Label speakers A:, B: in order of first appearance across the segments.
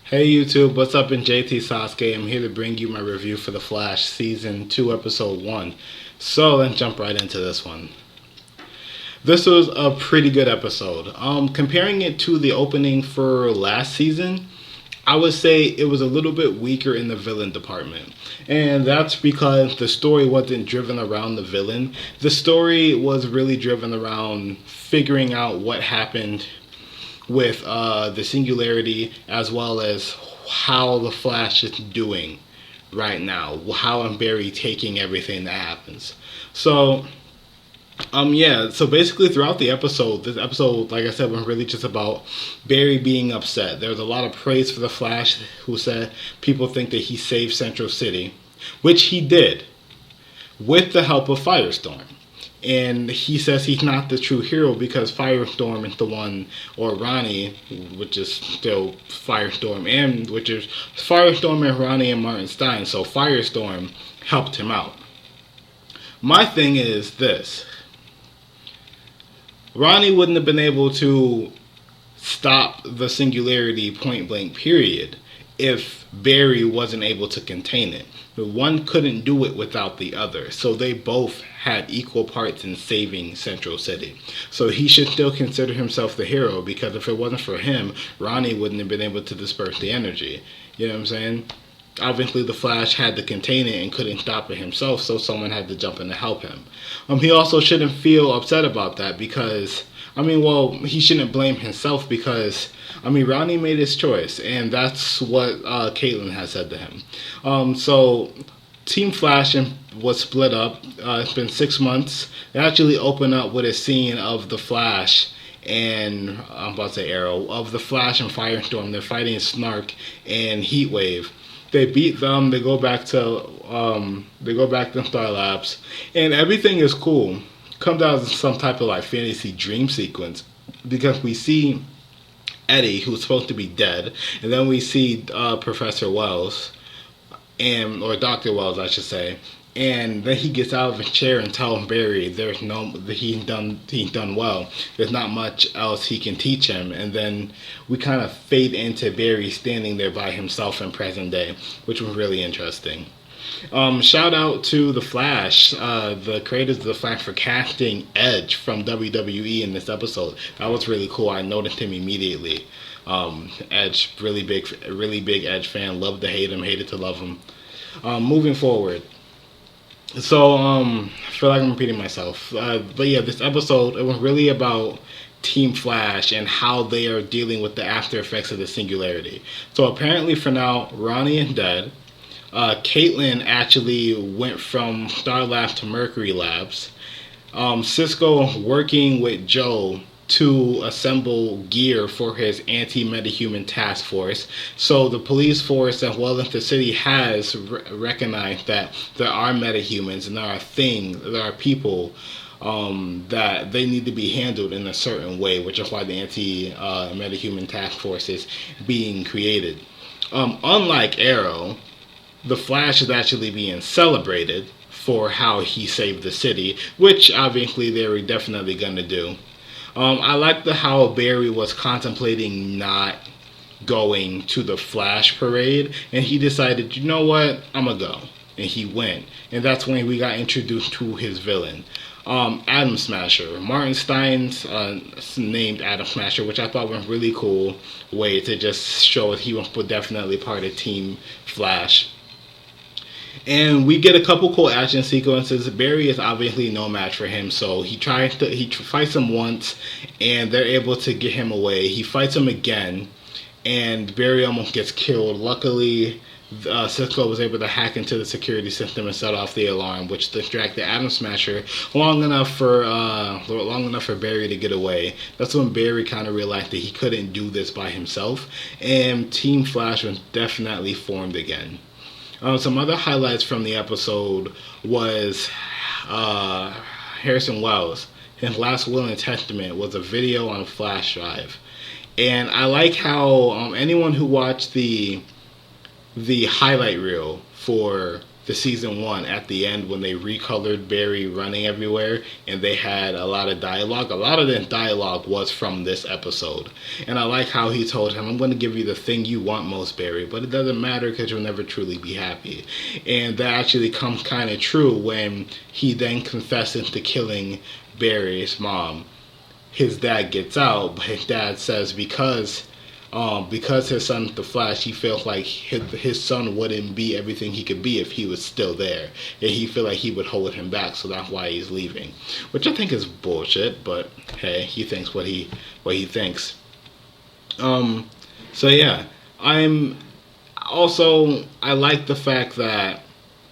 A: Hey YouTube, what's up? In JT Sasuke. I'm here to bring you my review for The Flash Season 2 Episode 1. So let's jump right into this one. This was a pretty good episode. Comparing it to the opening for last season, I would say it was a little bit weaker in the villain department. And that's because the story wasn't driven around the villain. The story was really driven around figuring out what happened with the singularity, as well as how the Flash is doing right now, how I'm Barry taking everything that happens. So basically throughout the episode, this episode, like I said, was really just about Barry being upset. There was a lot of praise for the Flash, who said people think that he saved Central City, which he did, with the help of Firestorm. And he says he's not the true hero because Firestorm is the one, or Ronnie, which is still Firestorm, and which is Firestorm and Ronnie and Martin Stein. So Firestorm helped him out. My thing is this: Ronnie wouldn't have been able to stop the singularity point blank period if Barry wasn't able to contain it. But one couldn't do it without the other. So they both had equal parts in saving Central City. So he should still consider himself the hero, because if it wasn't for him, Ronnie wouldn't have been able to disperse the energy. You know what I'm saying? Obviously, the Flash had to contain it and couldn't stop it himself, so someone had to jump in to help him. He also shouldn't feel upset about that because, he shouldn't blame himself because, Ronnie made his choice, and that's what Caitlin has said to him. So, Team Flash was split up. It's been 6 months. They actually open up with a scene of the Flash and, I'm about to say Arrow, of the Flash and Firestorm. They're fighting Snark and Heatwave. They beat them. They go back to Star Labs, and everything is cool. Comes out as some type of like fantasy dream sequence, because we see Eddie, who's supposed to be dead, and then we see Professor Wells, or Dr. Wells, I should say, and then he gets out of his chair and tells Barry he's done well. There's not much else he can teach him, and then we kind of fade into Barry standing there by himself in present day, which was really interesting. Shout out to The Flash, the creators of The Flash, for casting Edge from WWE in this episode. That was really cool. I noticed him immediately. Edge, really big Edge fan. Loved to hate him, hated to love him. Moving forward. So, I feel like I'm repeating myself. But yeah, this episode, it was really about Team Flash and how they are dealing with the after effects of the singularity. So apparently for now, Ronnie is dead. Caitlin actually went from Star Labs to Mercury Labs. Cisco working with Joe to assemble gear for his anti-metahuman task force. So the police force as well as the city has recognized that there are metahumans and there are people that they need to be handled in a certain way, which is why the anti-metahuman task force is being created. Unlike Arrow, the Flash is actually being celebrated for how he saved the city, which obviously they were definitely going to do. I like how Barry was contemplating not going to the Flash parade, and he decided, you know what, I'm gonna go. And he went. And that's when we got introduced to his villain, Atom Smasher. Martin Stein's named Atom Smasher, which I thought was a really cool way to just show he was definitely part of Team Flash. And we get a couple cool action sequences. Barry is obviously no match for him, so he fights him once, and they're able to get him away. He fights him again, and Barry almost gets killed. Luckily, Cisco was able to hack into the security system and set off the alarm, which distracted Atom Smasher long enough for Barry to get away. That's when Barry kind of realized that he couldn't do this by himself, and Team Flash was definitely formed again. Some other highlights from the episode was Harrison Wells. His last will and testament was a video on a flash drive. And I like how anyone who watched the highlight reel for the season 1 at the end when they recolored Barry running everywhere and they had a lot of dialogue. A lot of the dialogue was from this episode. And I like how he told him, I'm going to give you the thing you want most, Barry, but it doesn't matter because you'll never truly be happy. And that actually comes kind of true when he then confesses to killing Barry's mom. His dad gets out, but his dad says because his son's the Flash, he felt like his son wouldn't be everything he could be if he was still there. And he felt like he would hold him back, so that's why he's leaving. Which I think is bullshit, but hey, he thinks what he thinks. So yeah, I like the fact that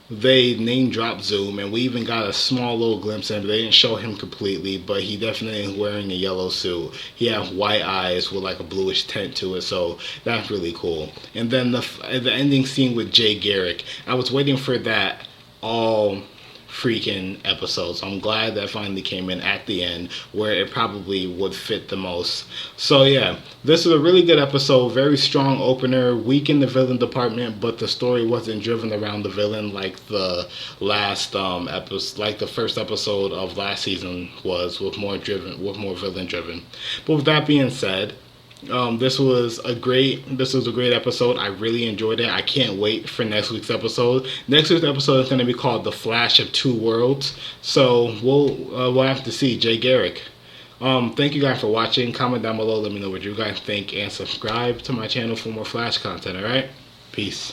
A: they name dropped Zoom, and we even got a small little glimpse of him. They didn't show him completely, but he definitely is wearing a yellow suit. He has white eyes with like a bluish tint to it, so that's really cool. And then the ending scene with Jay Garrick, I was waiting for that all freaking episode, so I'm glad that finally came in at the end where it probably would fit the most. So yeah, this is a really good episode, very strong opener, weak in the villain department, but the story wasn't driven around the villain like the last episode, like the first episode of last season was, with more villain driven. But with that being said, this was a great episode. I really enjoyed it. I can't wait for next week's episode. Next week's episode is going to be called The Flash of Two Worlds. So we'll have to see. Jay Garrick. Thank you guys for watching. Comment down below. Let me know what you guys think, and subscribe to my channel for more Flash content. All right. Peace.